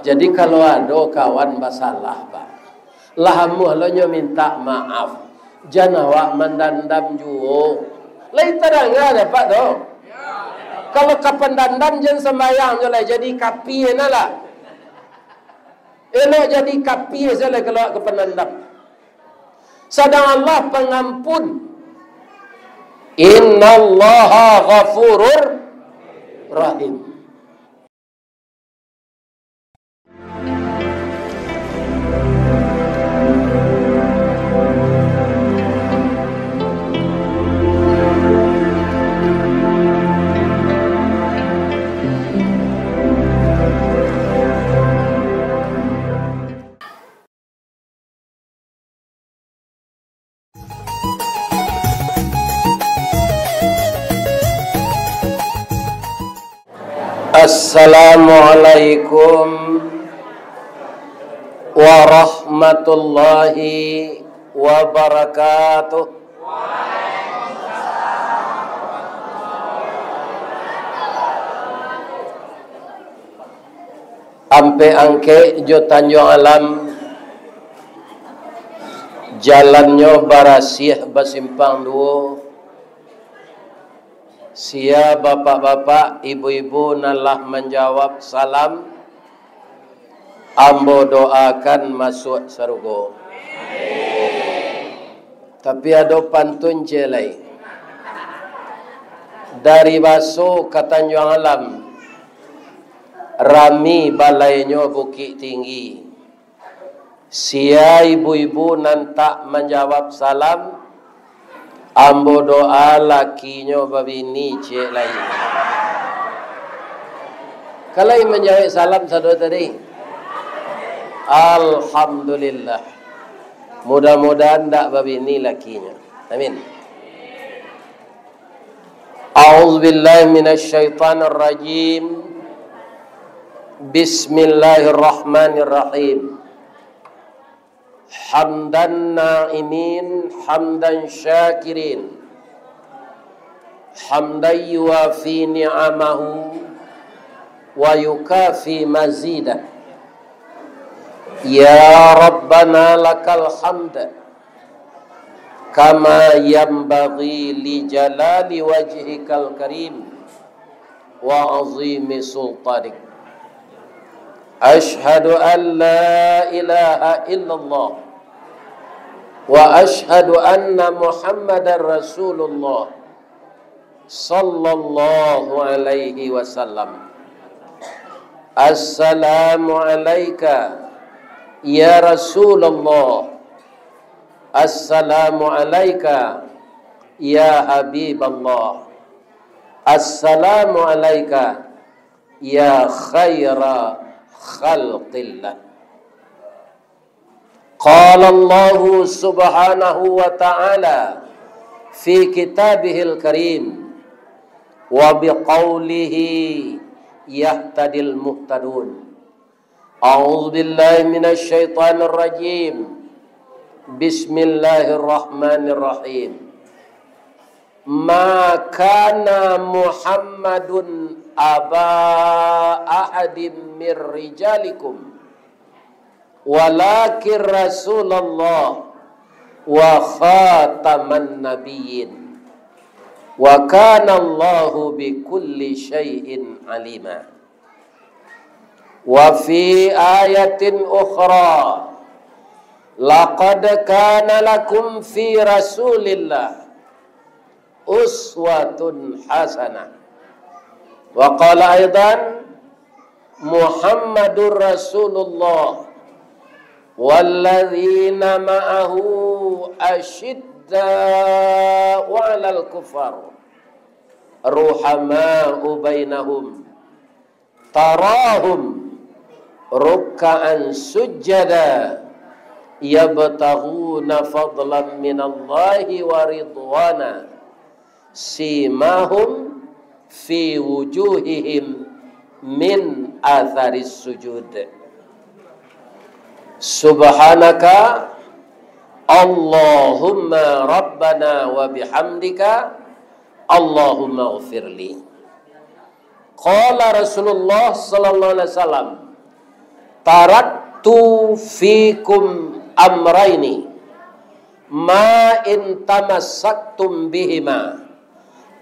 Jadi kalau ada kawan masalah Pak, lahamu halanya minta maaf, jangan awak mendandam juo. Lain terang ada Pak tu. Kalau kapan dandam jangan sembahyang je lah, jadi kapi lah. Elok jadi kapi saja kalau kapan dandam. Sedang Allah pengampun. Innallaha ghafurur rahim. Assalamualaikum warahmatullahi wabarakatuh. Ampe angke jo tanjung alam, jalannya barasih basimpang duo. Sia bapak-bapak, ibu-ibu nalah menjawab salam. Ambo doakan masuk surga. Tapi ada pantun celai. Dari Baso ke Tanjung Alam, rami balainya Bukit Tinggi. Sia ibu-ibu nan tak menjawab salam, ambo doa lakinya babini cek lain. Kalau menjawab salam saudara tadi, alhamdulillah. Mudah-mudahan tak babini lakinya. Amin. A'udzubillahi minasyaitonir rajim. Bismillahirrahmanirrahim. Hamdan na'imin, hamdan syakirin, hamdan yuafi ni'amahu wa yukafi mazidah. Ya Rabbana lakal hamd kama yanbaghi li jalali wajhikal karim wa azimi sultanik. Ashhadu an la ilaha illallah wa ashhadu anna Muhammadar Rasulullah sallallahu alaihi wasallam. Assalamu alayka ya Rasulullah. Assalamu alayka ya Habiballah. Assalamu alayka ya khaira khalqillah. Qala Allah subhanahu wa ta'ala fi kitabihil karim wa biqaulihi yahtadil muhtadun. A'udzu billahi minasy syaithanir rajim. Bismillahirrahmanirrahim. Ma kana Muhammadun aba ahadim mir rijalikum walakin Rasulullah wa khataman nabiyyin wa kana Allahu bikulli syai'in alima. Wa fi ayatin ukhra laqad kana lakum fi Rasulillah uswatun hasanah. Wa qala aidan Muhammadur Rasulullah walladzina ma'ahu ashidda'u 'alal kufar ruhama'u bainahum tarahum ruk'an sujada yabtaghuna fadlan minallahi wa ridwana simahum fi wujuhihim min atharis sujud. Subhanaka Allahumma rabbana wa bihamdika Allahumma ghfirli. Qala Rasulullah sallallahu alaihi wasallam taraktu fikum amraini ma in tamassaktum bihima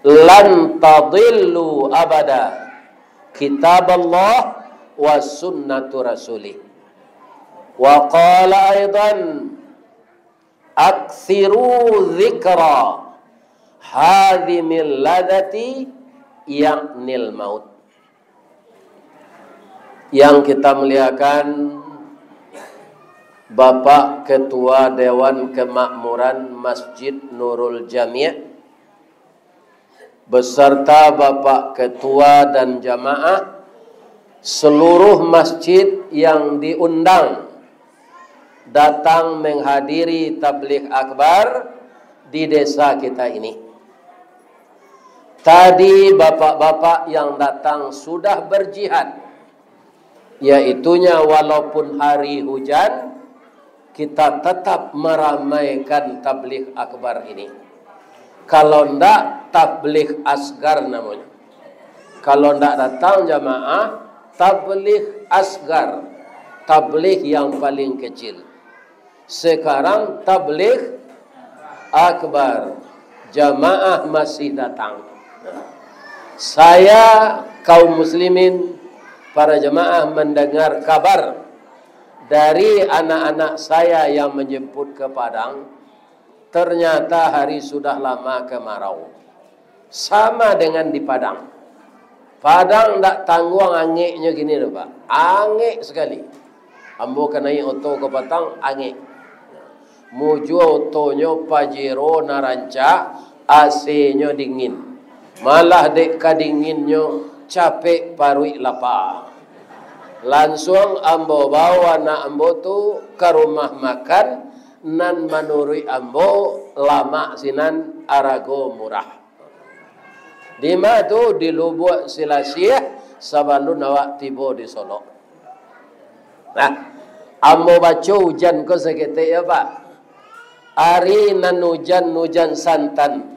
lan tadillu abada, kitab Allah wa sunnatu rasulih. Wa qala aidan akthiru dzikra hadhimil ladati ya'nil maut. Yang kita muliakan Bapak Ketua Dewan Kemakmuran Masjid Nurul Jami' beserta Bapak Ketua dan jamaah seluruh masjid yang diundang datang menghadiri tabligh akbar di desa kita ini. Tadi bapak-bapak yang datang sudah berjihad, yaitunya walaupun hari hujan kita tetap meramaikan tabligh akbar ini. Kalau ndak tabligh asgar namanya. Kalau ndak datang jamaah, tabligh asgar, tabligh yang paling kecil. Sekarang tabligh akbar, jamaah masih datang. Saya kaum muslimin, para jemaah mendengar kabar dari anak-anak saya yang menjemput ke Padang. Ternyata hari sudah lama kemarau, sama dengan di Padang. Padang tak tangguang angeknya gini loh Pak, angek sekali. Ambo kena oto ke Padang angek. Muju otonya Pajero Naranca, AC-nya dingin. Malah dek kadinginnya capek parui lapar. Langsung ambo bawa anak ambo tu ke rumah makan nan menurut ambo lama sinan arago murah. Di mana tu di Lubuk Silasiah sebelum awak tiba di Solo. Nah, ambo baca hujan ko seketik ya Pak. Ari nan hujan santan.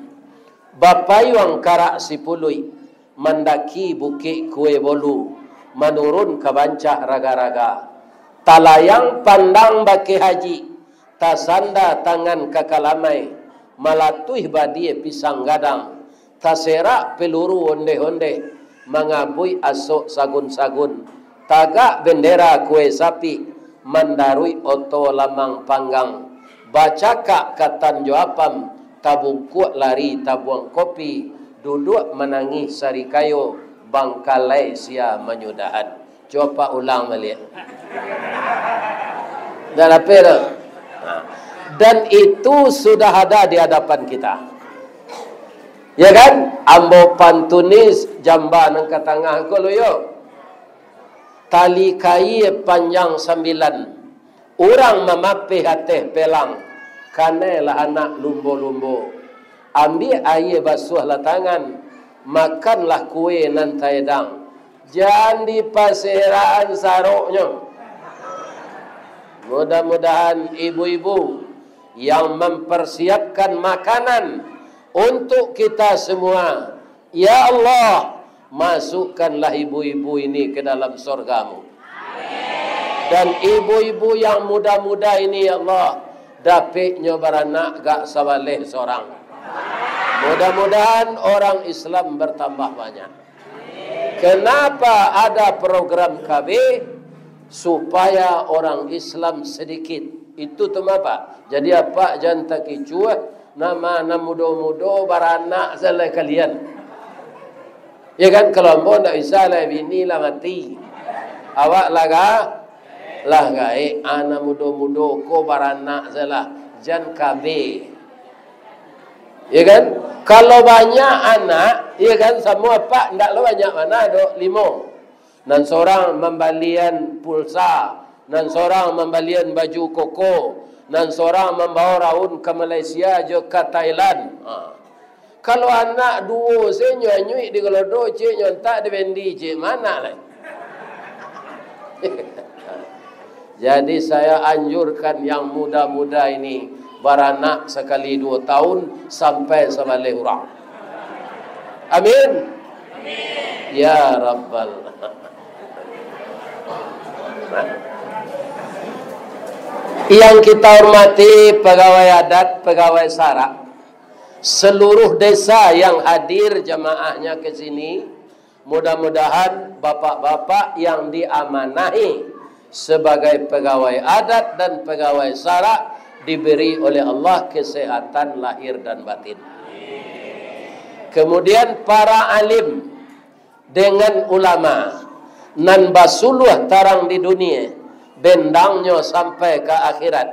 Bapai wang karak sipului mendaki bukit Kue Bolu, menurun ke Bancah raga-raga. Talayang pandang baki haji, tasanda tangan kakalamai, malatuih badie pisang gadang, taserak peluru onde-onde, mengabui asok sagun-sagun, tagak bendera kue sapi, mandarui oto lamang panggang, bacakak katan joapam, tabung kuat lari tabuang kopi, duduk menangis sari kayu, bangkalai sia menyudahan. Coba ulang balik. Dan apa itu? Dan itu sudah ada di hadapan kita. Ya kan? Ambo pantunis jamba nang ke tengah ko loyo. Tali kai panjang 9. Orang memape hateh pelang. Kanelah anak lumbo-lumbo. Ambil air basuh lah tangan. Makanlah kue nan taedang. Jangan dipasiraan saruknya. Mudah-mudahan ibu-ibu yang mempersiapkan makanan untuk kita semua. Ya Allah, masukkanlah ibu-ibu ini ke dalam surgamu. Dan ibu-ibu yang muda-muda ini ya Allah, dapatnya beranak gak sabaleh seorang. Mudah-mudahan orang Islam bertambah banyak. Kenapa ada program KB? Supaya orang Islam sedikit. Itu tu apa? Jadi apa jantan kicua nama mudo-mudo beranak selai kalian. Ya kan, kalau mau tak bisa lah bini lah mati. Awak lah gae anak mudo-mudo ko beranak salah jan KB. Ya kan? Kalau banyak anak, ya kan, semua pak ndak lo banyak mana do 5. Dan seorang membalian pulsa, dan seorang membalian baju koko, dan seorang membawa raun ke Malaysia je ke Thailand. Kalau anak 2 saya nyuai di gelodo cik nyontak di bendi cik mana lah. Jadi saya anjurkan yang muda-muda ini beranak sekali 2 tahun sampai sebalih orang. Amin. Amin. Ya Rabbal. Yang kita hormati pegawai adat, pegawai sara, seluruh desa yang hadir jamaahnya ke sini, mudah-mudahan bapak-bapak yang diamanahi sebagai pegawai adat dan pegawai sara diberi oleh Allah kesehatan lahir dan batin. Kemudian para alim dengan ulama nan basuluh tarang di dunia, bendangnya sampai ke akhirat.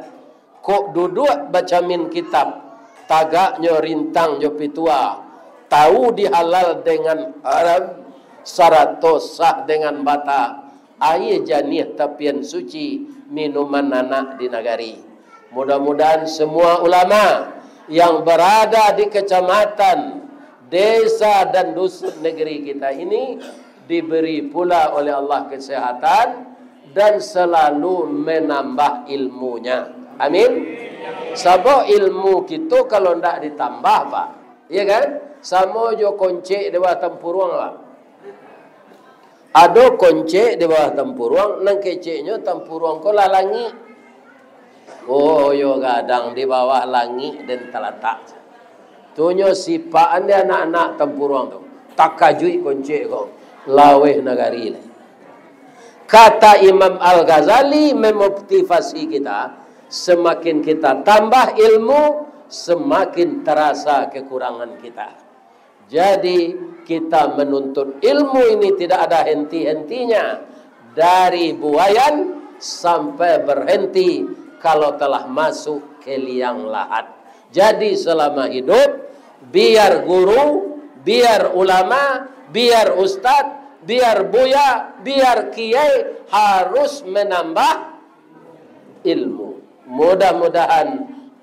Kok duduk baca min kitab, tagaknya rintang jo pitua, tahu dihalal dengan haram, sarato sah dengan bata, air janih tapian suci, minuman anak di nagari. Mudah-mudahan semua ulama yang berada di kecamatan, desa dan dusun negeri kita ini diberi pula oleh Allah kesehatan dan selalu menambah ilmunya. Amin. Sebab ilmu kita kalau tidak ditambah, Pak, ya kan? Sama jo koncek di bawah tempurung, Pak. Ada koncek di bawah tempurung, nang keceknya tempurung ko lalangi. Oh, yo gadang di bawah langit dan telatak. Tunyo sipaan dia anak-anak tempurung tu. Tak kajui koncek ko. Laweh nagari. Kata Imam Al-Ghazali memotivasi kita, semakin kita tambah ilmu, semakin terasa kekurangan kita. Jadi kita menuntut ilmu ini tidak ada henti-hentinya, dari buayan sampai berhenti kalau telah masuk ke liang lahat. Jadi selama hidup, biar guru, biar ulama, biar ustadz, biar buya, biar kiai, harus menambah ilmu. Mudah-mudahan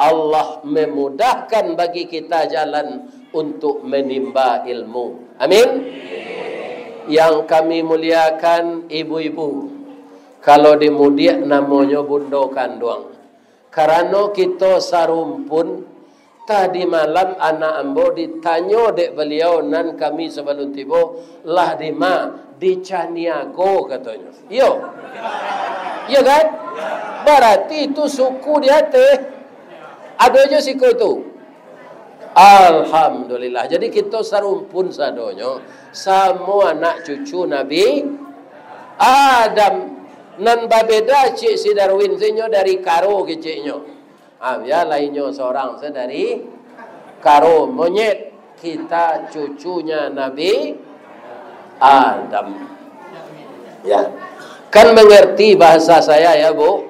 Allah memudahkan bagi kita jalan untuk menimba ilmu. Amin. Yang kami muliakan ibu-ibu, kalau dimudiak namanya bundo kandung. Karena kita sarumpun, tadi malam anak ambo ditanya dek beliau nan kami sebelum tiba, lah di ma di Caniago katanya. Yo. Iya kan? Berarti itu suku dia teh. Ada aja siku itu. Alhamdulillah. Jadi kita sarumpun sadonyo semua anak cucu Nabi Adam. Nan babeda cik si Darwin senyo dari Karo ke ciknyo. Ya lainnya seorang saya dari Karo monyet. Kita cucunya Nabi Adam. Ya. Kan mengerti bahasa saya ya, Bu?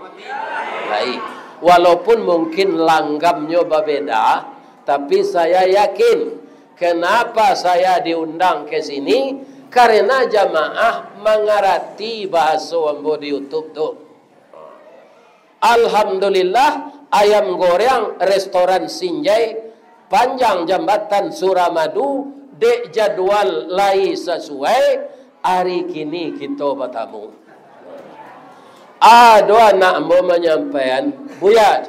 Baik. Walaupun mungkin langgamnya berbeda, tapi saya yakin kenapa saya diundang ke sini, karena jamaah mengerti bahasa ambo di YouTube tuh. Alhamdulillah, ayam goreng restoran Sinjai panjang jambatan Suramadu dek jadwal lai sesuai hari kini kita bertamu. Ada anak ambo menyampaikan, Buya,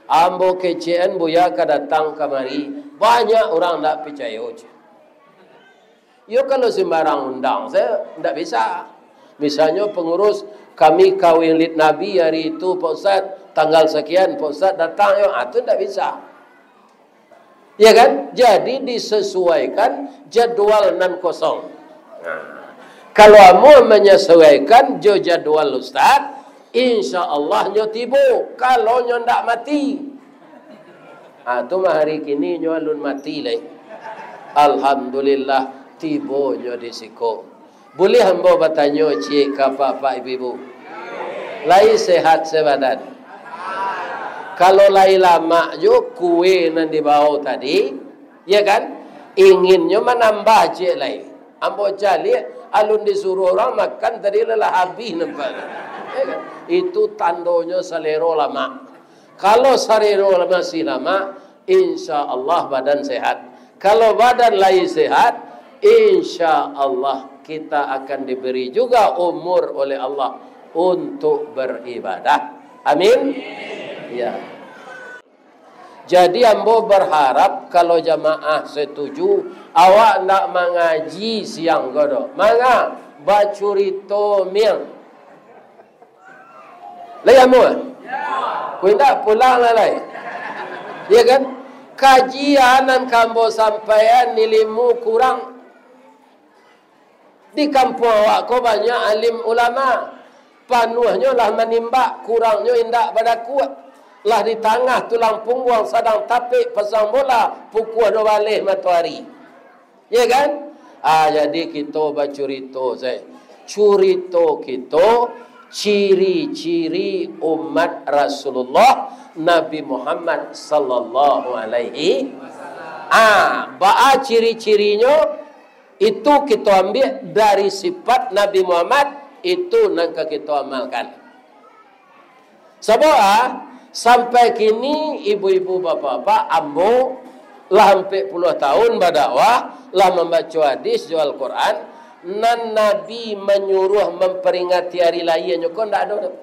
ambo kecen Buya kedatang kemari, banyak orang tak percaya. Yo kalau sembarang undang, saya tidak bisa. Misalnya pengurus kami kawin lid Nabi hari itu, Pak Ustaz, tanggal sekian, Pak Ustaz datang, yo, itu tidak bisa. Ya kan? Jadi disesuaikan jadwal nan kosong. Kalau kamu menyesuaikan jadwal Ustaz, insya Allah nyo tibo. Kalau nyo ndak mati, itu hari kini nyo alun mati lagi. Alhamdulillah. Tibo nyo disiko. Boleh hamba bertanya cik kapa pak ibu-ibu? Lai sehat sebadan. Kalau lai lama jo kue nan dibawa tadi, ya kan? Inginnya menambah cik lai. Ambo cali alun disuruh orang makan tadi lelah habis nampak. Ya kan? Itu tandonya selero lama. Kalau selero masih lama, insya Allah badan sehat. Kalau badan lai sehat, insya Allah kita akan diberi juga umur oleh Allah untuk beribadah. Amin. Ya. Jadi ambo berharap kalau jamaah setuju, awak nak mengaji siang godo. Manga bacurito miang. Layamu. Ya. Kau tidak pulang lah. Ya kan? Kajianan kambo sampaian nilaimu kurang. Di kampung awak kau banyak alim ulama. Panuhnya lah menimba, kurangnya indak pada kuat. Lah di tengah tulang punggung sedang tapik pasang bola, pukul 2 balik matahari. Ya kan? Jadi kita bercerita saya. Cerita kita ciri-ciri umat Rasulullah Nabi Muhammad sallallahu alaihi wasallam. Ciri-cirinya itu kita ambil dari sifat Nabi Muhammad, itu nangka kita amalkan. Sebab sampai kini ibu-ibu bapa-bapa ambo lah hampir puluh tahun berdakwah, lah membaca hadis jual Quran, nan Nabi menyuruh memperingati hari lainnya kok ndak ada.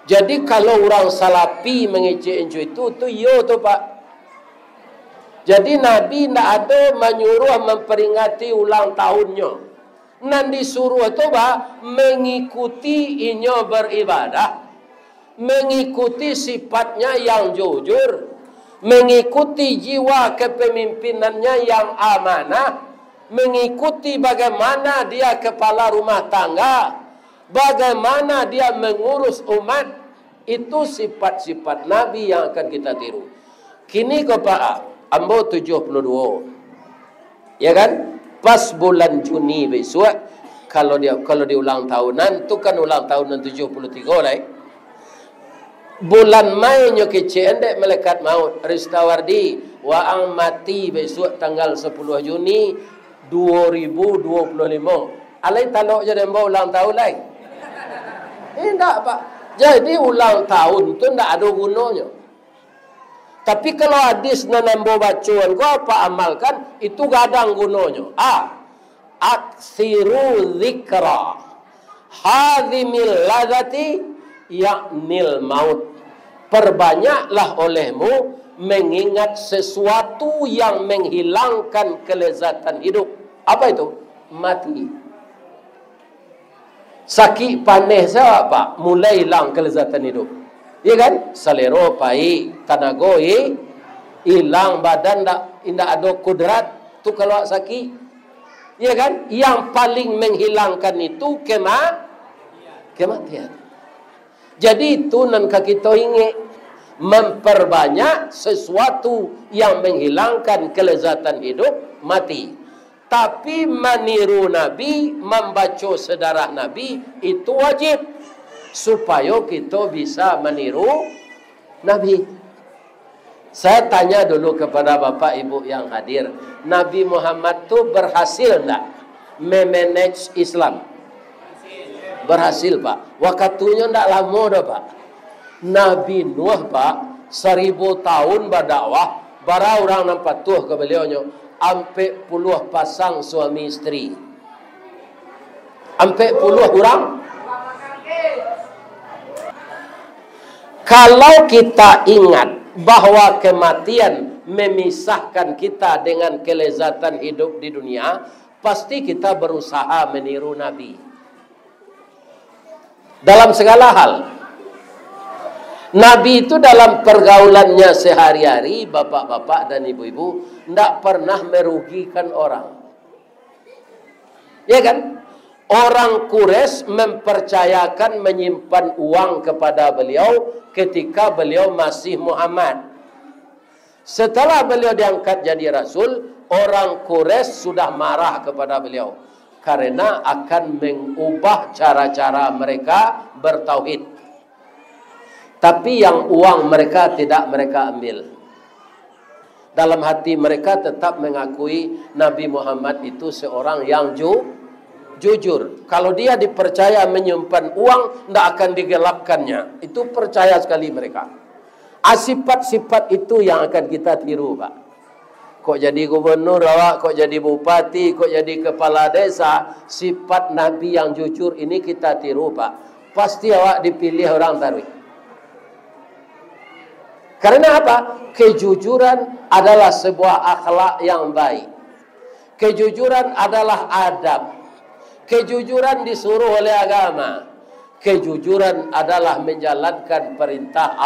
Jadi kalau orang salafi mengecek itu yo tu Pak. Jadi Nabi tidak ada menyuruh memperingati ulang tahunnya. Nan disuruh itu mengikuti inyo beribadah. Mengikuti sifatnya yang jujur. Mengikuti jiwa kepemimpinannya yang amanah. Mengikuti bagaimana dia kepala rumah tangga. Bagaimana dia mengurus umat. Itu sifat-sifat Nabi yang akan kita tiru. Kini kau Pak ambo 72. Ya kan? Pas bulan Juni besok kalau di ulang tahunan tu kan ulang tahunan 73 lah. Bulan Mei nyo kece endek malaikat maut Ristawardi wa ang mati besok tanggal 10 Juni 2025. Alai talok je dembo ulang tahun lai. Tidak Pak. Jadi ulang tahun tu ndak ada gunanya. Tapi kalau hadis nambo bacaan kau apa amalkan, itu gadang gunanya. Aksiru zikra hadhimil ladati yaknil maut. Perbanyaklah olehmu mengingat sesuatu yang menghilangkan kelezatan hidup. Apa itu? Mati. Sakit panih saya Pak, mulai hilang kelezatan hidup. Ya kan? Selero pai, tanago hilang badan indak ada kudrat tu kalau sakit. Ya kan? Yang paling menghilangkan itu kematian. Jadi itu nan kita ingin memperbanyak sesuatu yang menghilangkan kelezatan hidup, mati. Tapi meniru Nabi, membaca sejarah Nabi itu wajib. Supaya kita bisa meniru Nabi. Saya tanya dulu kepada Bapak Ibu yang hadir, Nabi Muhammad tu berhasil tak memanage Islam? Berhasil Pak. Waktunya tak lama dah Pak. Nabi Nuh Pak 1000 tahun berdakwah, bara orang nampak tuh ke beliaunya, ampe puluh pasang suami istri. Ampe puluh orang. Kalau kita ingat bahwa kematian memisahkan kita dengan kelezatan hidup di dunia, pasti kita berusaha meniru Nabi. Dalam segala hal. Nabi itu dalam pergaulannya sehari-hari, bapak-bapak dan ibu-ibu, tidak pernah merugikan orang. Ya kan? Orang Quraisy mempercayakan menyimpan uang kepada beliau ketika beliau masih Muhammad. Setelah beliau diangkat jadi Rasul, orang Quraisy sudah marah kepada beliau karena akan mengubah cara-cara mereka bertauhid. Tapi yang uang mereka tidak mereka ambil. Dalam hati mereka tetap mengakui Nabi Muhammad itu seorang yang jujur. Kalau dia dipercaya menyimpan uang, tidak akan digelapkannya. Itu percaya sekali mereka. Sifat-sifat itu yang akan kita tiru, Pak. Kok jadi gubernur awak, kok jadi bupati, kok jadi kepala desa. Sifat Nabi yang jujur ini kita tiru, Pak. Pasti awak dipilih orang Tarwih. Karena apa? Kejujuran adalah sebuah akhlak yang baik. Kejujuran adalah adab. Kejujuran disuruh oleh agama. kejujuran adalah menjalankan perintah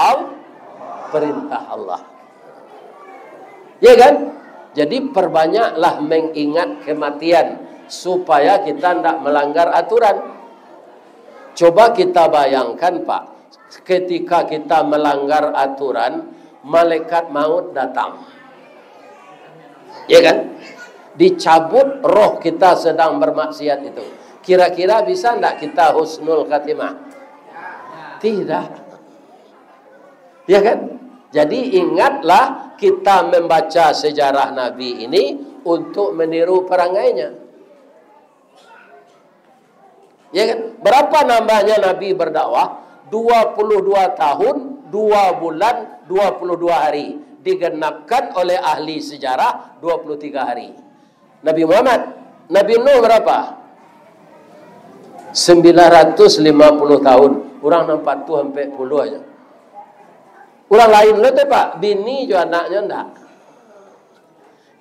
Allah. Ya kan? Jadi perbanyaklah mengingat kematian supaya kita tidak melanggar aturan. Coba kita bayangkan Pak, ketika kita melanggar aturan, malaikat maut datang. Ya kan? Dicabut roh kita sedang bermaksiat itu. Kira-kira bisa tidak kita husnul khatimah? Tidak. Ya kan? Jadi ingatlah kita membaca sejarah Nabi ini untuk meniru perangainya. Ya kan? Berapa nambahnya Nabi berdakwah? 22 tahun, 2 bulan, 22 hari. Digenapkan oleh ahli sejarah 23 hari. Nabi Muhammad, Nabi Nuh berapa? 950 tahun. Orang nampak tu sampai puluh aja. Orang lain lo tu Pak, bini juga anaknya enggak.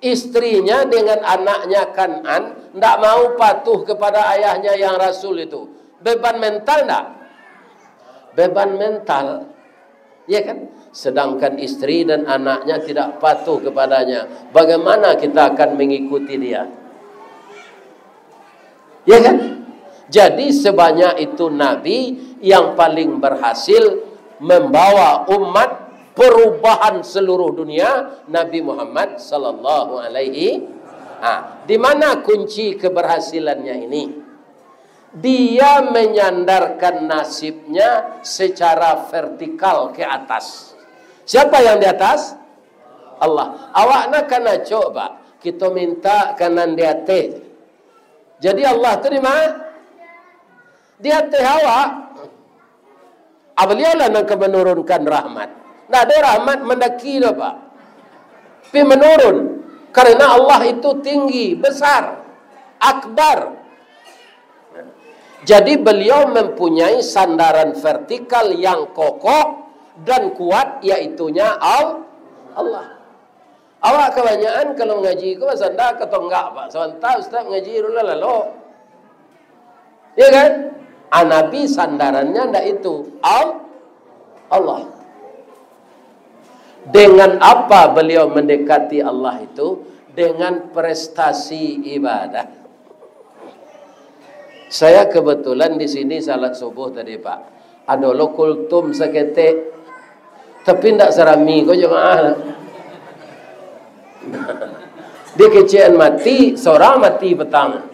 Istrinya dengan anaknya Kan'an enggak mau patuh kepada ayahnya yang Rasul itu. Beban mental enggak? Beban mental. Ya kan? Sedangkan istri dan anaknya tidak patuh kepadanya. Bagaimana kita akan mengikuti dia? Ya kan? Jadi sebanyak itu Nabi yang paling berhasil membawa umat perubahan seluruh dunia, Nabi Muhammad sallallahu alaihi. Di mana kunci keberhasilannya ini? Dia menyandarkan nasibnya secara vertikal ke atas. Siapa yang di atas? Allah. Awak nak kena coba kita minta kanan di atas. Jadi Allah tu di mana? Di atas awak. Beliaulah yang akan menurunkan rahmat. Nah, ada rahmat mendaki dah Pak. Tapi menurun. Karena Allah itu tinggi, besar, akbar. Jadi beliau mempunyai sandaran vertikal yang kokoh dan kuat, yaitunya Allah. Awak kebanyakan kalau ngaji kau sandar atau enggak Pak? Sebentar Ustaz ngaji dulu lalu. Ya kan? Nabi sandarannya ndak itu Allah. Dengan apa beliau mendekati Allah itu? Dengan prestasi ibadah. Saya kebetulan di sini salat subuh tadi Pak. Ada lo kultum seketik, tapi ndak serami kau jemaah. Di kecian mati, seorang mati petang,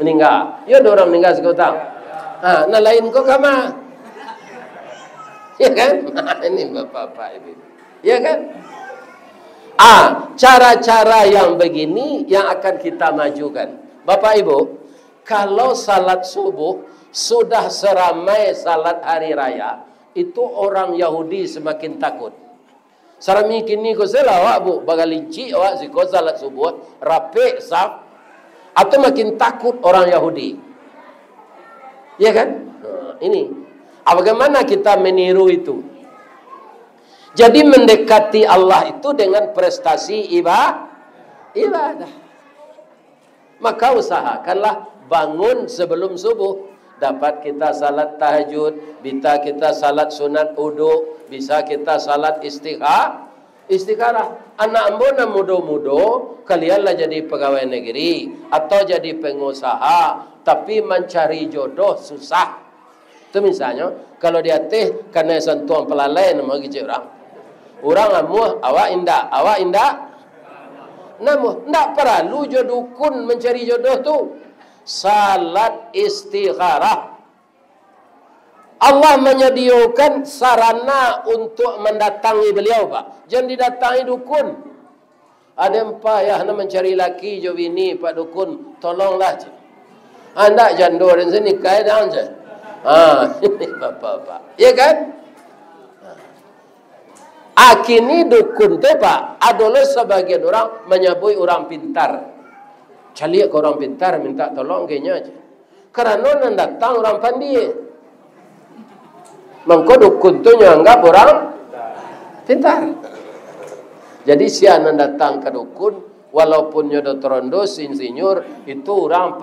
meninggal. Ya ada orang meninggal sekotang. Nah lain kau kama. Ya kan? Ini bapak-bapak ibu. Ya kan? Cara-cara yang begini yang akan kita majukan. Bapak Ibu, kalau salat subuh sudah seramai salat hari raya, itu orang Yahudi semakin takut. Sarami kini ko sila awak bu, bagalinci awak si ko salat subuh, rapi saf, atau makin takut orang Yahudi. Ya kan? Ini. Bagaimana kita meniru itu? Jadi mendekati Allah itu dengan prestasi ibadah. Maka usahakanlah bangun sebelum subuh. Dapat kita salat tahajud, bisa kita salat sunat wudu, bisa kita salat istikharah. Anak ambona mudo-mudo, kalianlah jadi pegawai negeri atau jadi pengusaha, tapi mencari jodoh susah. Itu misalnya, kalau dia teh karena sentuhan pelalai nama gijik orang. Orang amuh, awak indah. Namun, tak perlu jodukun mencari jodoh tu. Salat istikharah. Allah menyediakan sarana untuk mendatangi beliau, Pak. Jangan didatangi dukun. Ada empah ya, nak mencari laki jo bini, Pak dukun, tolonglah. Anda jandor dan sini kaidan je. Ini bapak-bapak. Ya kan? Kini dukun tu Pak, adalah sebagian orang menyebut orang pintar. Calik ke orang pintar minta tolong kayaknya aja. Karena nak datang orang pandai. Mangko dukun tu nyanggap orang pintar. Jadi siapa datang ke dukun, walaupun nyodo terondos insinyur, itu orang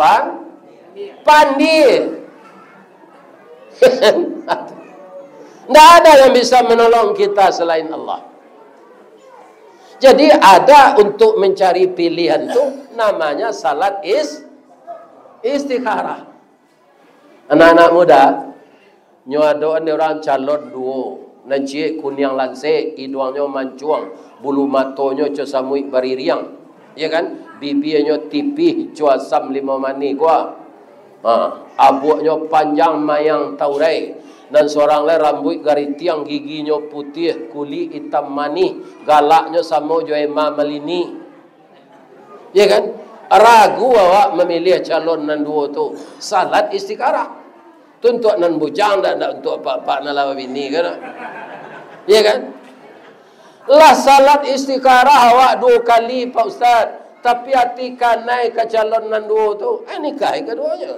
pandai. Tidak ada yang bisa menolong kita selain Allah. Jadi ada untuk mencari pilihan tu namanya salat istikharah. Anak-anak muda, nyoadoan orang calon duo, nanci kunyang lanse, hidungnya mancuang, bulu matonya cesamui baririang, ya kan? Bibirnya tipih, cuasam lima mani gua. Abuaknya panjang mayang taurai. Dan seorang lain rambut garitiang, giginya putih, kulit hitam manis, galaknya sama joema melini. Ya kan? Ragu awak memilih calon nan dua tu. Salat istikharah. Tu untuk nan bujang dan untuk apa-apa nan lawa bini kan? Ya kan? Lah salat istikharah awak 2 kali Pak Ustaz. Tapi hati kanai ke calon nan dua tu, nikah keduanya.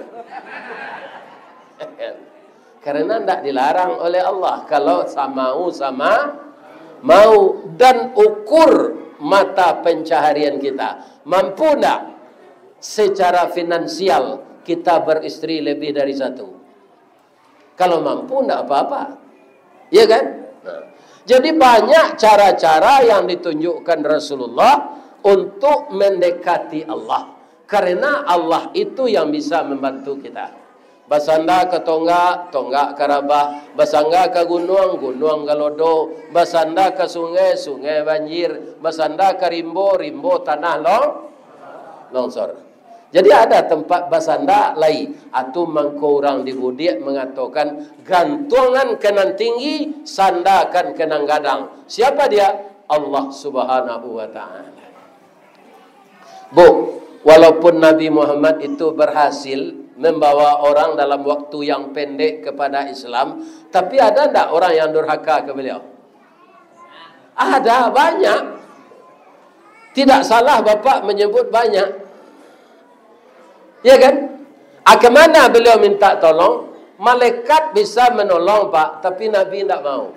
Karena tidak dilarang oleh Allah. Kalau sama mau dan ukur mata pencaharian kita. Mampu tak secara finansial kita beristri lebih dari 1? Kalau mampu tidak apa-apa. Ya kan? Jadi banyak cara-cara yang ditunjukkan Rasulullah untuk mendekati Allah. Karena Allah itu yang bisa membantu kita. Basanda ke tonggak ke rabah. Basanda ke gunung ke lodo. Basanda ke sungai banjir. Basanda ke rimbo tanah longsor. Jadi ada tempat basanda lain. Atau mangko orang di Budiak mengatakan gantungan kenan tinggi, sandakan kenang gadang. Siapa dia? Allah Subhanahu wa ta'ala. Walaupun Nabi Muhammad itu berhasil membawa orang dalam waktu yang pendek kepada Islam, tapi ada tak orang yang durhaka ke beliau? Ada, banyak. Tidak salah Bapak menyebut banyak. Ya kan? Kemana beliau minta tolong? Malaikat bisa menolong Pak, tapi Nabi tidak mau.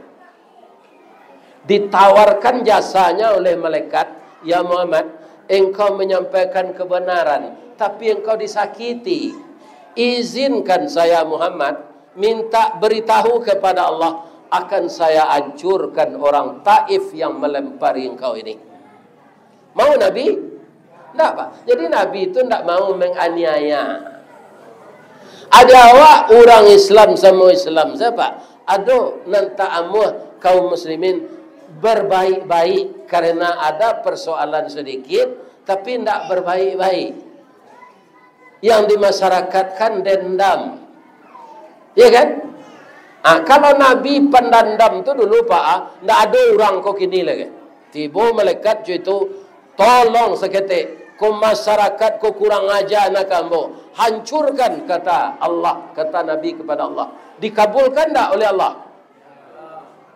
Ditawarkan jasanya oleh malaikat, ya Muhammad, engkau menyampaikan kebenaran, tapi engkau disakiti. Izinkan saya Muhammad minta beritahu kepada Allah, akan saya hancurkan orang Taif yang melempari engkau ini. Mau Nabi? Tidak Pak. Jadi Nabi itu tidak mau menganiaya. Ada awak orang Islam sama Islam siapa? Aduh nanta amuh kaum muslimin berbaik-baik karena ada persoalan sedikit, tapi tidak berbaik-baik. Yang dimasyarakatkan dendam. Ya kan? Kalau Nabi pendendam tu dulu Pak, tidak ada orang kok kini lagi. Tiba malaikat itu tolong seketik. Kau masyarakat kau kurang ajar nak kamu. Hancurkan kata Allah, kata Nabi kepada Allah. Dikabulkan tak oleh Allah?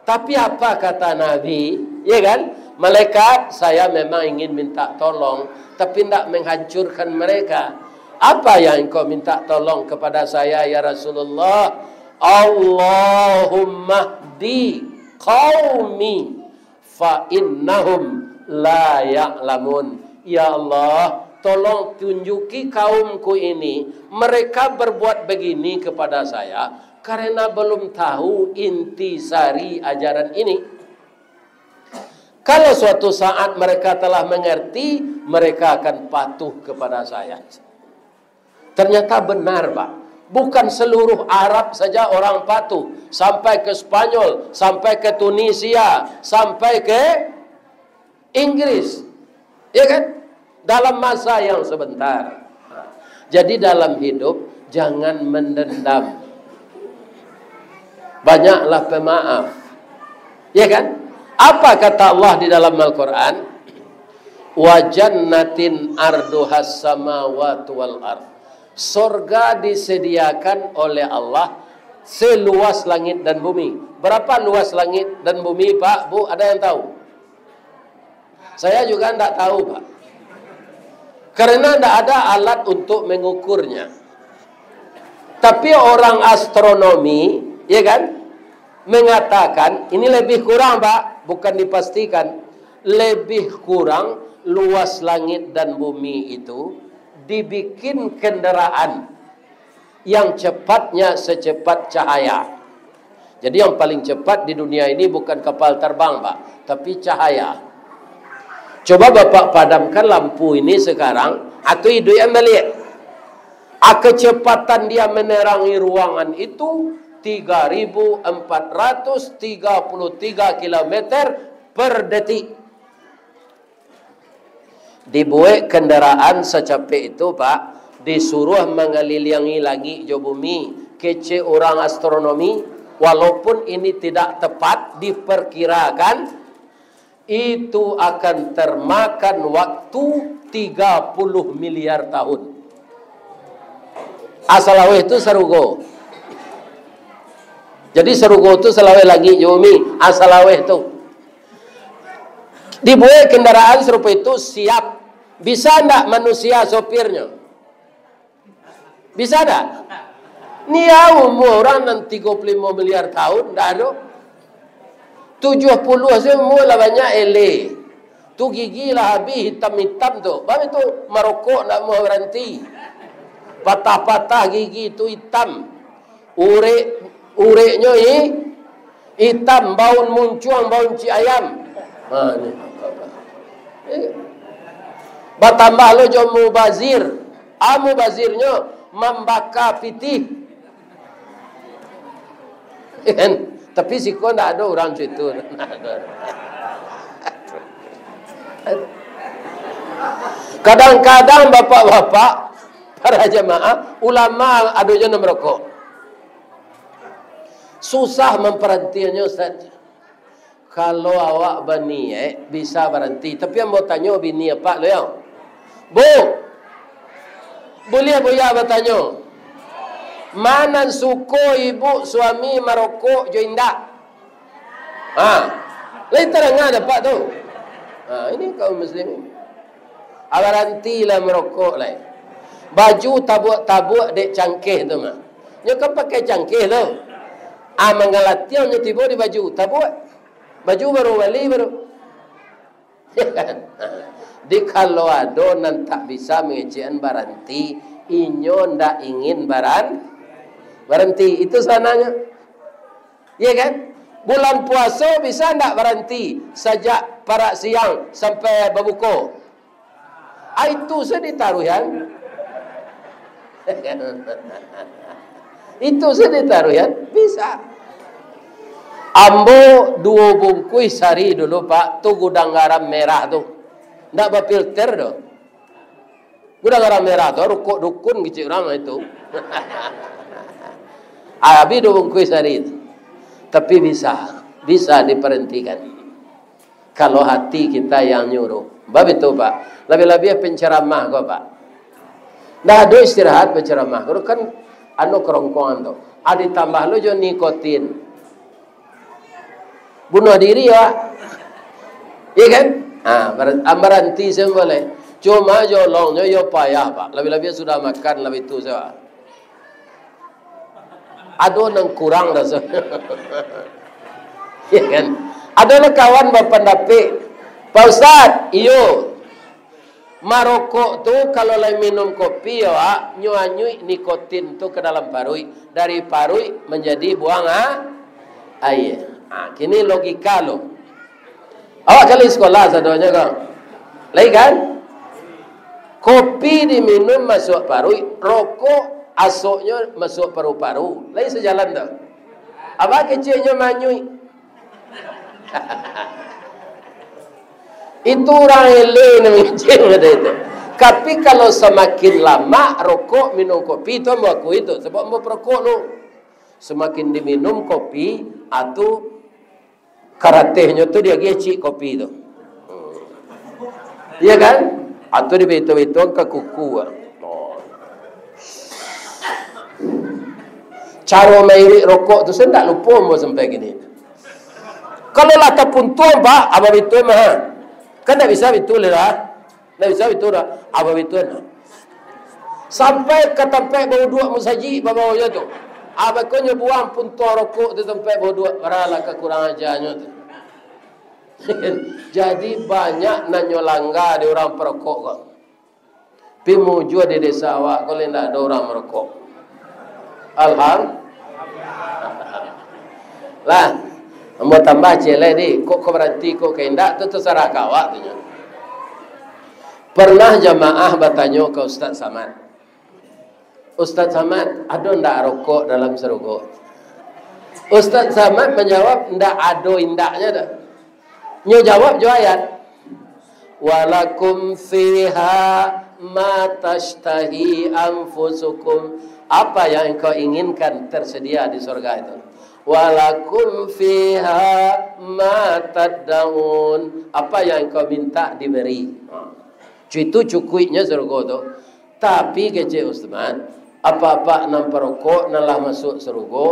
Tapi apa kata Nabi? Ya kan? Malaikat, saya memang ingin minta tolong, tapi tidak menghancurkan mereka. Apa yang engkau minta tolong kepada saya ya Rasulullah? Allahumma hdi qaumi fa innahum la ya'lamun. Ya Allah, tolong tunjuki kaumku ini, mereka berbuat begini kepada saya karena belum tahu intisari ajaran ini. Kalau suatu saat mereka telah mengerti, mereka akan patuh kepada saya. Ternyata benar Pak. Bukan seluruh Arab saja orang patuh. Sampai ke Spanyol, sampai ke Tunisia, sampai ke Inggris. Ya kan? Dalam masa yang sebentar. Jadi dalam hidup, jangan mendendam. Banyaklah pemaaf. Ya kan? Apa kata Allah di dalam Al-Quran? Wa jannatin arduhas samawati wal ardh. Surga disediakan oleh Allah seluas langit dan bumi. Berapa luas langit dan bumi Pak, Bu? Ada yang tahu? Saya juga tidak tahu Pak. Karena tidak ada alat untuk mengukurnya. Tapi orang astronomi, ya kan, mengatakan ini lebih kurang Pak, bukan dipastikan. Lebih kurang luas langit dan bumi itu dibikin kendaraan yang cepatnya secepat cahaya. Jadi yang paling cepat di dunia ini bukan kapal terbang, Pak, tapi cahaya. Coba Bapak padamkan lampu ini sekarang, atau hidup yang balik. Kecepatan dia menerangi ruangan itu 3.433 km per detik. Dibuat kendaraan secapek itu, Pak, disuruh mengelilingi langit jo bumi, kece orang astronomi, walaupun ini tidak tepat, diperkirakan itu akan termakan waktu 30 miliar tahun. Asalawe itu serugo. Jadi serugo itu selawe lagi bumi, asalawe itu. Dibuat kendaraan serupa itu siap. Bisa enggak manusia sopirnya? Bisa enggak? Nia umur orang nan 35 miliar tahun, dah ada. 70 semua lah banyak ele. Tu gigi lah habis hitam-hitam tu. Bapak tu merokok nak mau berhenti. Patah-patah gigi tu hitam. Ureknya hitam, baun muncuang, baun ci ayam. Ni. Bertambah lo jo mubazir. Mubazirnya membakar pitih. Kan? Tapi siko ndak ada orang situ. Kadang-kadang bapak-bapak, para jemaah, ulama ada je merokok. Susah memperhentiannya, Ustaz. Kalau awak berniat bisa berhenti. Tapi yang mau tanya bini apa lo yang? Bu, boleh boya bertanya. Mana suko ibu suami merokok jo indak? Lain terang dapat tu. Ini kaum muslimin. Berhenti lah merokok lah. Baju tabuk-tabuk dek cangkih tu mah. Nyo kan pakai cangkih tu. Mengalatian nyo tiba di baju tabuk. Baju baru beli baru. Di kalau ada nan tak bisa mengecekan berhenti, inyo ndak ingin berhenti. Itu sananya. Ya kan? Bulan puasa bisa ndak berhenti sejak para siang sampai berbuka. Itu seditaruhan. Itu seditaruhan bisa. Ambo 2 bungkus sehari dulu, Pak. Tu gudang garam merah tu. Ndak berfilter tu. Gudang garam merah tu rukuk dukun kecil orang itu. Habis 2 bungkus sehari itu. Tapi bisa diperhentikan. Kalau hati kita yang nyuruh. Bab itu, Pak. Lebih-lebih penceramah kau, Pak. Dah ada istirahat penceramah. Kau kan kerongkongan tu. Ada tambah lo jo nikotin. Bunuh diri ya. Iya kan? Berhenti semua boleh. Cuma jo longnya yo payah, Pak. Lebih-lebih sudah makan lebih tu saya. Ada yang kurang rasanya. Ya kan? Ada kawan berpendapat, Pak Ustaz, iyo marokok tu kalau lagi minum kopi ya, nyuanyui nikotin tu ke dalam parui, dari parui menjadi buang air. Kini logika lo. Awak kali sekolah sadonya kau. Lagi kan? Kopi diminum masuk parui, rokok asoknya masuk paru-paru. Lain sejalan tak? Apa kecilnya manyui? Itu orang eleh namanya ada itu. Tapi kalau semakin lama rokok minum kopi itu aku itu. Sebab mau perokok lo. Semakin diminum kopi atau karatehnya tu dia gecik kopi itu. Iya kan? Atau di betul-betul ke kuku. Cara mairi rokok tu saya tak lupa mau sampai gini. Kalau lah tapun tu Pak, apa betul mah? Kan tak bisa betul lah. Tak bisa betul lah. Apa betul lah. Sampai ke tempat bau dua musaji bawa je tu. Apa kau buang pun tu rokok di tempat bau dua. Paralah kekurangan ajarnya tu. Jadi banyak nanyo langgar di orang perokok kau. Pimuju di desa awak kalau tidak ada orang merokok. Lah, mau tambah jelek ni, kok berhenti, kok kehendak, tu terserah kawak tu. Pernah jamaah bertanya ke Ustaz Samad, Ustaz Samad, ada ndak rokok dalam serugo? Ustaz Samad menjawab, ndak ada indaknya dah. Nyo jawab jo ayat, walakum fiha ma tashtahi anfusukum. Apa yang engkau inginkan tersedia di surga itu. Walakum fiha ma tad'un. Apa yang engkau minta diberi. Itu cukupnya surga itu. Tapi kece Ustaz, apa-apa nan perokok nalah masuk surga,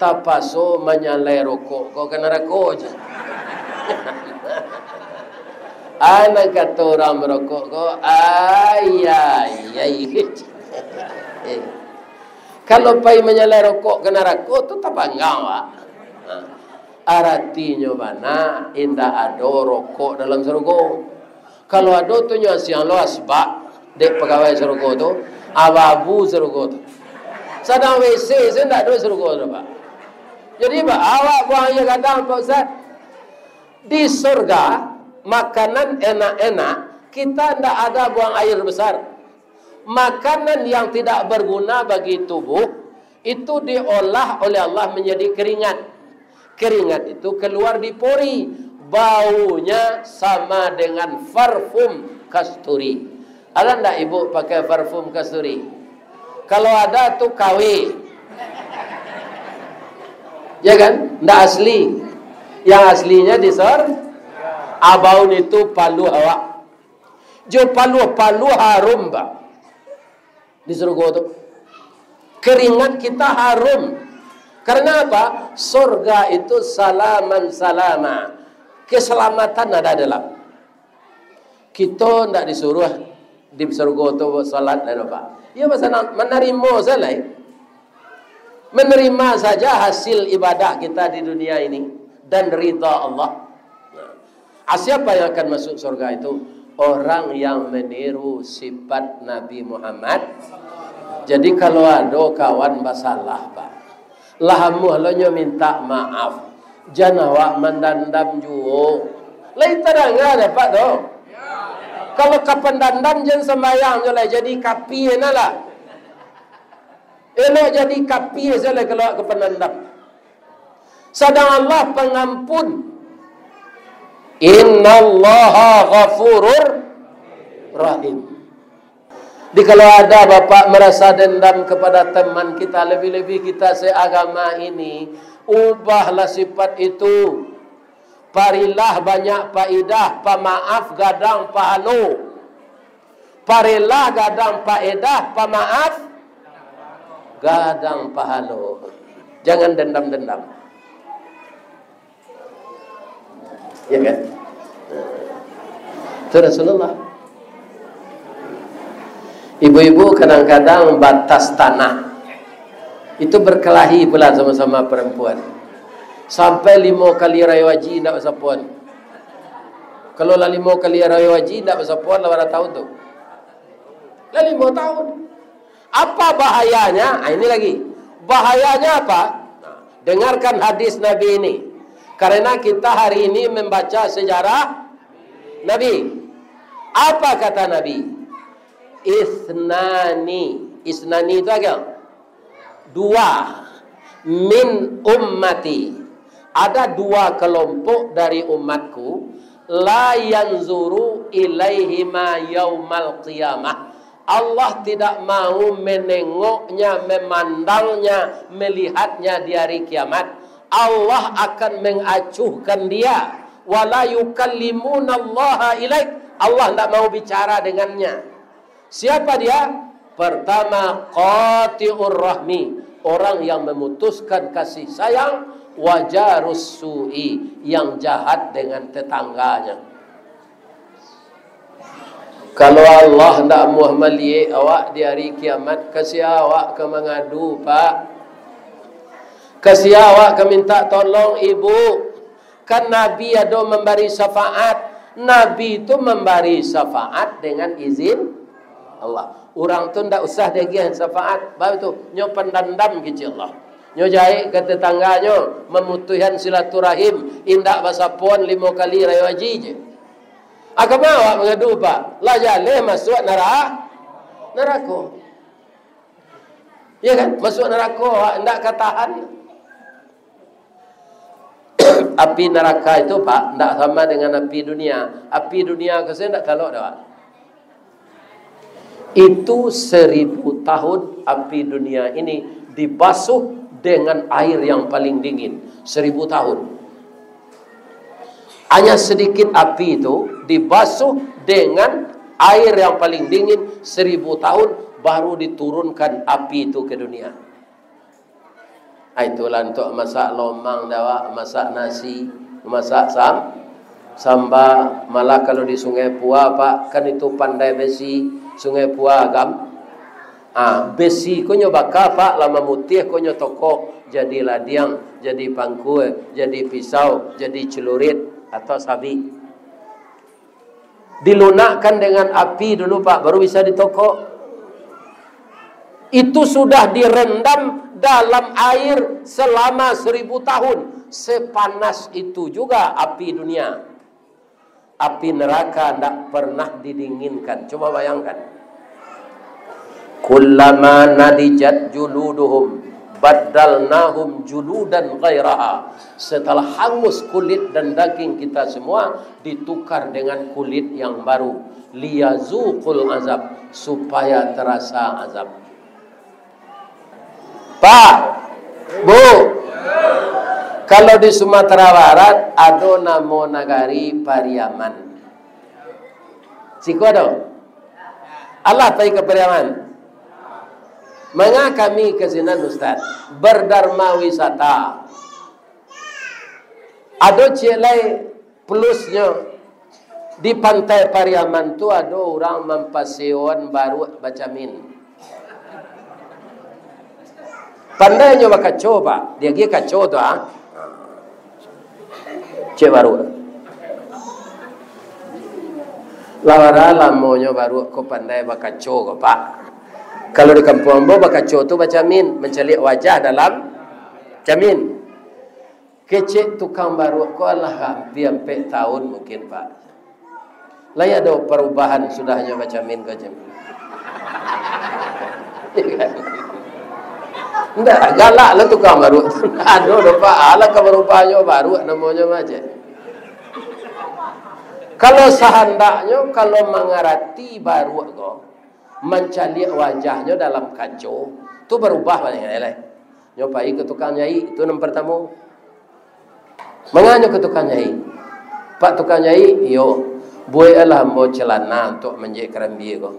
tapaso menyalai rokok kau kena rokok aja. Anak kata orang merokok kau, kalau pai menyalai rokok kena rokok tu tak bangga wak. Artinya mana indah ada rokok dalam surga. Kalau ada tu nyo siang lo asbak dek pegawai surga tu, ababu surga tu. Sedang WC saya tak ada surga tu pak. Jadi pak awak buangnya kadang Pak Ustaz. Di surga makanan enak-enak, kita tidak ada buang air besar. Makanan yang tidak berguna bagi tubuh itu diolah oleh Allah menjadi keringat. Keringat itu keluar di pori, baunya sama dengan parfum kasturi. Ada tidak ibu pakai parfum kasturi? Kalau ada tu KW, ya kan? Tidak asli. Yang aslinya di abaun itu palu awak. Jo palu harum pak. Di surga itu keringat kita harum. Karena apa? Surga itu salaman salama, keselamatan ada dalam. Kita tidak disuruh di surga itu salat dan apa. Ya pasal menerima saja, menerima saja hasil ibadah kita di dunia ini dan ridha Allah. Siapa yang akan masuk surga itu? Orang yang meniru sifat Nabi Muhammad. Jadi kalau ada kawan masalah pak, lahamu halonyo minta maaf, jangan awak mendandam juo. Lai terang ada pak tu. Kalau kapan dandam jangan sembahyang jolai jadi kapi enalah. Elok jadi kapi jolai kalau kapan dandam. Sedang Allah pengampun. Innallaha ghafurur rahim. Di kalau ada bapak merasa dendam kepada teman kita, lebih-lebih kita seagama ini, ubahlah sifat itu. Parilah banyak faedah, pemaaf gadang pahala. Parilah gadang faedah, pemaaf gadang pahala. Jangan dendam-dendam. Ya kan? Itu Rasulullah. Ibu-ibu kadang-kadang batas tanah itu berkelahi pula sama-sama perempuan. Sampai 5 kali raya haji tidak pasal puan. Kalau lah 5 kali raya haji tidak pasal puan lah berapa tahun tu? Lah 5 tahun. Apa bahayanya? Ini lagi. Bahayanya apa? Dengarkan hadis Nabi ini. Karena kita hari ini membaca sejarah Nabi. Apa kata Nabi? Isnani itu agak 2 min ummati. Ada 2 kelompok dari umatku, la yanzuru ilaihima yaumal qiyamah. Allah tidak mau menengoknya, memandangnya, melihatnya di hari kiamat. Allah akan mengacuhkan dia. Wala yukallimunallaha ilaik. Allah tidak mau bicara dengannya. Siapa dia? Pertama, qati'ur rahmi, orang yang memutuskan kasih sayang, wajarus su'i, yang jahat dengan tetangganya. Kalau Allah tidak mau melihat awak di hari kiamat, kasih awak ke mengadu pak, kasih awak ke minta tolong ibu. Kan Nabi ada memberi syafaat. Nabi itu memberi syafaat dengan izin Allah. Orang tu ndak usah dia syafaat. Baru tu nyo pendandam ke Allah. Nyo jahit ke tetangganya, memutuskan silaturahim, indak bahasa pon 5 kali raya haji je. Aku mau awak mengadu pak, lah jaleh masuk neraka. Ya kan? Masuk neraka awak ndak katahan. Api neraka itu pak ndak sama dengan api dunia. Api dunia ke saya ndak talok dah. Itu 1000 tahun api dunia ini dibasuh dengan air yang paling dingin. 1000 tahun. Hanya sedikit api itu dibasuh dengan air yang paling dingin 1000 tahun baru diturunkan api itu ke dunia. Itulah untuk masak lomang dawak, masak nasi, masak sambal. Malah kalau di Sungai Pua pak, kan itu pandai besi. Sungai Pua agam. Besi konyo bakar pak, lama mutih konyo tokok jadi ladiang, jadi pangku, jadi pisau, jadi celurit atau sabi. Dilunakkan dengan api dulu pak, baru bisa ditokok. Itu sudah direndam dalam air selama 1000 tahun. Sepanas itu juga api dunia. Api neraka tidak pernah didinginkan. Coba bayangkan. Kullama nadijat juluduhum baddalnahum juludan ghairaha. Setelah hangus kulit dan daging kita semua, ditukar dengan kulit yang baru. Liyazuqul azab, supaya terasa azab. Pak, Bu, kalau di Sumatera Barat ada nama nagari Pariaman. Siku ada? Allah pergi ke Pariaman. Mengapa kami ke sini Ustaz? Berdharma wisata. Ada cilai plusnya. Di pantai Pariaman tu ada orang mempaseon baru baca min. Pandai nyoba kacau pak. Dia pergi kacau tu cik baru. Lawara lamonyo baru ko pandai bakacau ko pak. Kalau di kampung ambo bakacau tu baca min, mencalik wajah dalam jamin. Kecik tukang baru ko Allah hampir tahun mungkin pak. Lah ya ada perubahan sudahnya baca min ko jamin. Enggak, galak lah tukang baru. Aduh, pak, ala keberupaannya baru namanya macam. Kalau sehendaknya, kalau mengerti baru kok, mencari wajahnya dalam kacau, tu berubah banyak lain. Nyopai ke tukang nyai, itu nomor pertama. Menganya ke tukang nyai. Pak tukang nyai, yo, buailah mau celana untuk menjadi kerambi kok.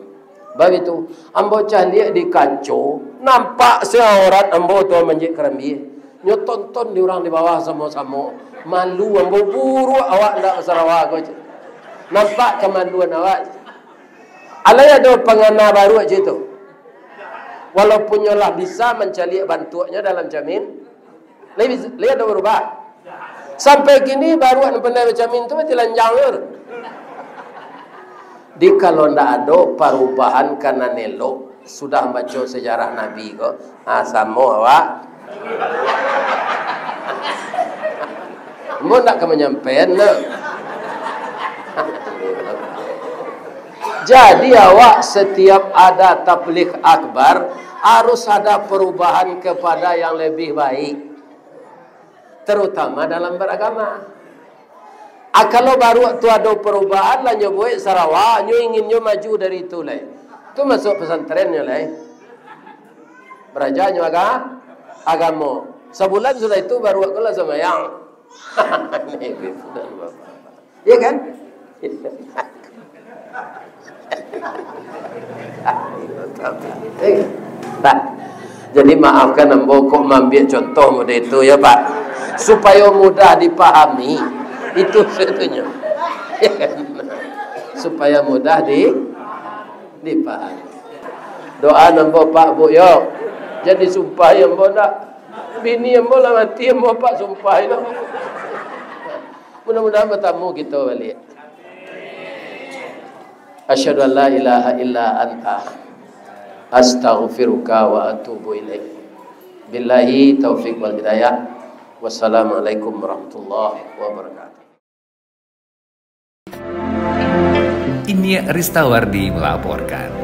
Begitu, ambo cahliak di kaco, nampak seorang ambo tu menjik kerambi. Nyo tonton di orang di bawah sama-sama. Malu ambo buru awak ndak Sarawak ko. Nampak kemaluan awak. Alai ada pengana baru aja tu. Walaupun nyolah bisa mencari bantuannya dalam jamin, lihat ada berubah. Sampai kini baru nak pandai jamin tu mesti lanjang. Di kalau ndak ada perubahan karena nelo sudah baca sejarah Nabi ko, sama awak. Mau nak ke menyampaikan nak. Jadi awak setiap ada tabligh akbar harus ada perubahan kepada yang lebih baik, terutama dalam beragama. Kalau baru tu ada perubahan lah nyo buat Sarawak, nyo ingin nyo maju dari itu lah. Tu masuk pesantren nyo lah. Beraja nyo agama. Sebulan sudah itu baru aku lah sama yang. Iya kan? Tak. Jadi maafkan ambo kok mengambil contoh model itu ya Pak, supaya mudah dipahami. Itu sebetulnya. Supaya mudah dipahami. Doa nambo Pak Bu yo. Jadi sumpah yang ambo nak. Bini ambo lah mati ambo Pak sumpah itu. Mudah-mudahan bertemu kita balik. Asyhadu an la ilaha illa anta astaghfiruka wa atubu ilaik. Billahi taufiq wal hidayah. Wassalamualaikum warahmatullahi wabarakatuh. Ini Ristawardi melaporkan.